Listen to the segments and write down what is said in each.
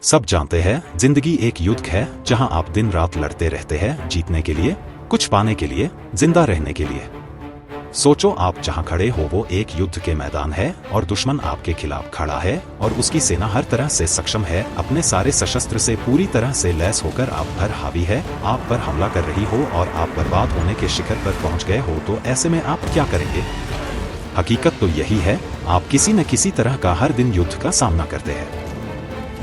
सब जानते हैं जिंदगी एक युद्ध है जहां आप दिन रात लड़ते रहते हैं जीतने के लिए, कुछ पाने के लिए, जिंदा रहने के लिए। सोचो आप जहां खड़े हो वो एक युद्ध के मैदान है और दुश्मन आपके खिलाफ खड़ा है और उसकी सेना हर तरह से सक्षम है, अपने सारे सशस्त्र से पूरी तरह से लैस होकर आप पर हावी है, आप पर हमला कर रही हो और आप बर्बाद होने के शिखर पर पहुंच गए हो। तो ऐसे में आप क्या करेंगे? हकीकत तो यही है, आप किसी न किसी तरह का हर दिन युद्ध का सामना करते हैं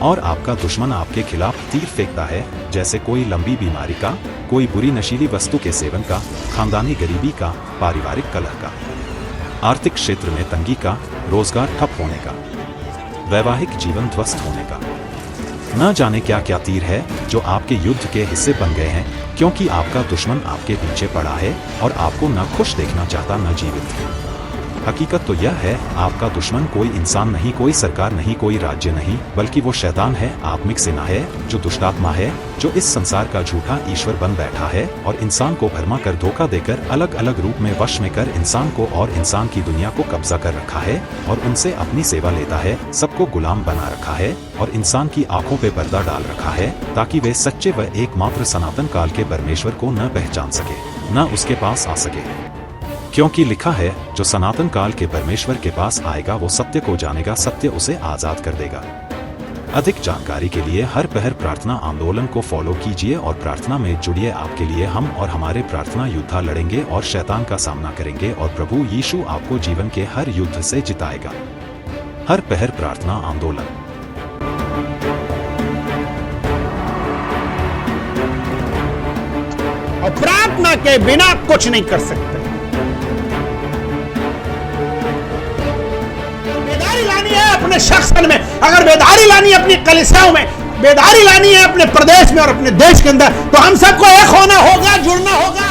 और आपका दुश्मन आपके खिलाफ तीर फेंकता है, जैसे कोई लंबी बीमारी का, कोई बुरी नशीली वस्तु के सेवन का, खानदानी गरीबी का, पारिवारिक कलह का, आर्थिक क्षेत्र में तंगी का, रोजगार ठप होने का, वैवाहिक जीवन ध्वस्त होने का। न जाने क्या क्या तीर है जो आपके युद्ध के हिस्से बन गए हैं, क्योंकि आपका दुश्मन आपके पीछे पड़ा है और आपको न खुश देखना चाहता न जीवित। हकीकत तो यह है, आपका दुश्मन कोई इंसान नहीं, कोई सरकार नहीं, कोई राज्य नहीं, बल्कि वो शैतान है, आत्मिक सेना है, जो दुष्टात्मा है, जो इस संसार का झूठा ईश्वर बन बैठा है और इंसान को भरमा कर धोखा देकर अलग अलग रूप में वश में कर इंसान को और इंसान की दुनिया को कब्जा कर रखा है और उनसे अपनी सेवा लेता है, सबको गुलाम बना रखा है और इंसान की आंखों पे पर्दा डाल रखा है ताकि वे सच्चे व एकमात्र सनातन काल के परमेश्वर को न पहचान सके, न उसके पास आ सके। क्योंकि लिखा है, जो सनातन काल के परमेश्वर के पास आएगा वो सत्य को जानेगा, सत्य उसे आजाद कर देगा। अधिक जानकारी के लिए हर पहर प्रार्थना आंदोलन को फॉलो कीजिए और प्रार्थना में जुड़िए। आपके लिए हम और हमारे प्रार्थना योद्धा लड़ेंगे और शैतान का सामना करेंगे और प्रभु यीशु आपको जीवन के हर युद्ध से जिताएगा। हर पहर प्रार्थना आंदोलन। और प्रार्थना के बिना कुछ नहीं कर सकते। लानी है अपने शख्सन में, अगर बेदारी लानी है अपनी कलीसियाओं में, बेदारी लानी है अपने प्रदेश में और अपने देश के अंदर, तो हम सबको एक होना होगा, जुड़ना होगा।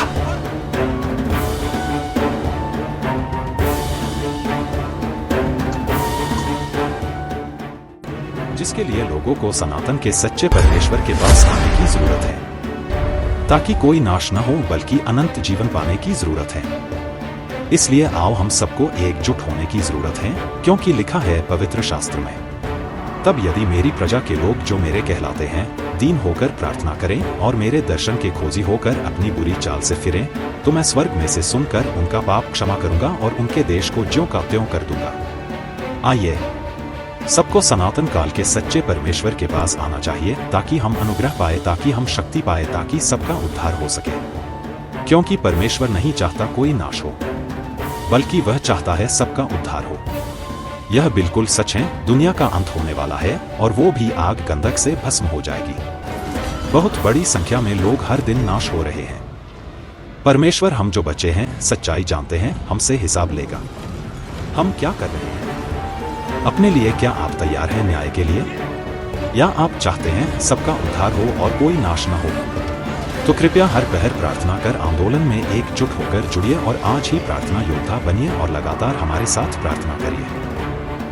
जिसके लिए लोगों को सनातन के सच्चे परमेश्वर के पास आने की जरूरत है, ताकि कोई नाश न हो बल्कि अनंत जीवन पाने की जरूरत है। इसलिए आओ हम सबको एकजुट होने की जरूरत है, क्योंकि लिखा है पवित्र शास्त्र में, तब यदि मेरी प्रजा के लोग जो मेरे कहलाते हैं दीन होकर प्रार्थना करें और मेरे दर्शन के खोजी होकर अपनी बुरी चाल से फिरें, तो मैं स्वर्ग में से सुनकर उनका पाप क्षमा करूंगा और उनके देश को ज्यों का त्यों कर दूंगा। आइए सबको सनातन काल के सच्चे परमेश्वर के पास आना चाहिए ताकि हम अनुग्रह पाए, ताकि हम शक्ति पाए, ताकि सबका उद्धार हो सके। क्योंकि परमेश्वर नहीं चाहता कोई नाश हो, बल्कि वह चाहता है सबका उद्धार हो। यह बिल्कुल सच है, दुनिया का अंत होने वाला है और वो भी आग गंधक से भस्म हो जाएगी। बहुत बड़ी संख्या में लोग हर दिन नाश हो रहे हैं। परमेश्वर हम जो बचे हैं सच्चाई जानते हैं, हमसे हिसाब लेगा। हम क्या कर रहे हैं अपने लिए? क्या आप तैयार हैं न्याय के लिए, या आप चाहते हैं सबका उद्धार हो और कोई नाश न हो? तो कृपया हर पहर प्रार्थना कर आंदोलन में एकजुट होकर जुड़िए और आज ही प्रार्थना योद्धा बनिए और लगातार हमारे साथ प्रार्थना करिए,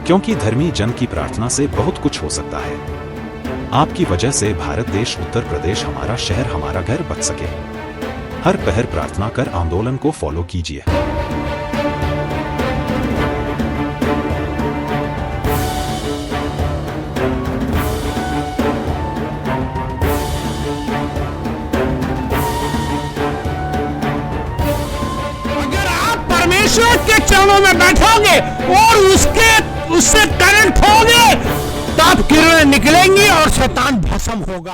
क्योंकि धर्मी जन की प्रार्थना से बहुत कुछ हो सकता है। आपकी वजह से भारत देश, उत्तर प्रदेश, हमारा शहर, हमारा घर बच सके। हर पहर प्रार्थना कर आंदोलन को फॉलो कीजिए। परमेश्वर के चरणों में बैठोगे और उससे करंट होगे, तब किरणें निकलेंगी और शैतान भस्म होगा।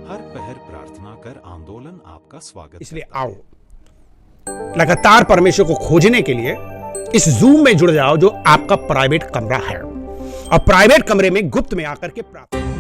हर पहर प्रार्थना कर आंदोलन आपका स्वागत। इसलिए आओ लगातार परमेश्वर को खोजने के लिए इस जूम में जुड़ जाओ, जो आपका प्राइवेट कमरा है, और प्राइवेट कमरे में गुप्त में आकर के प्रार्थना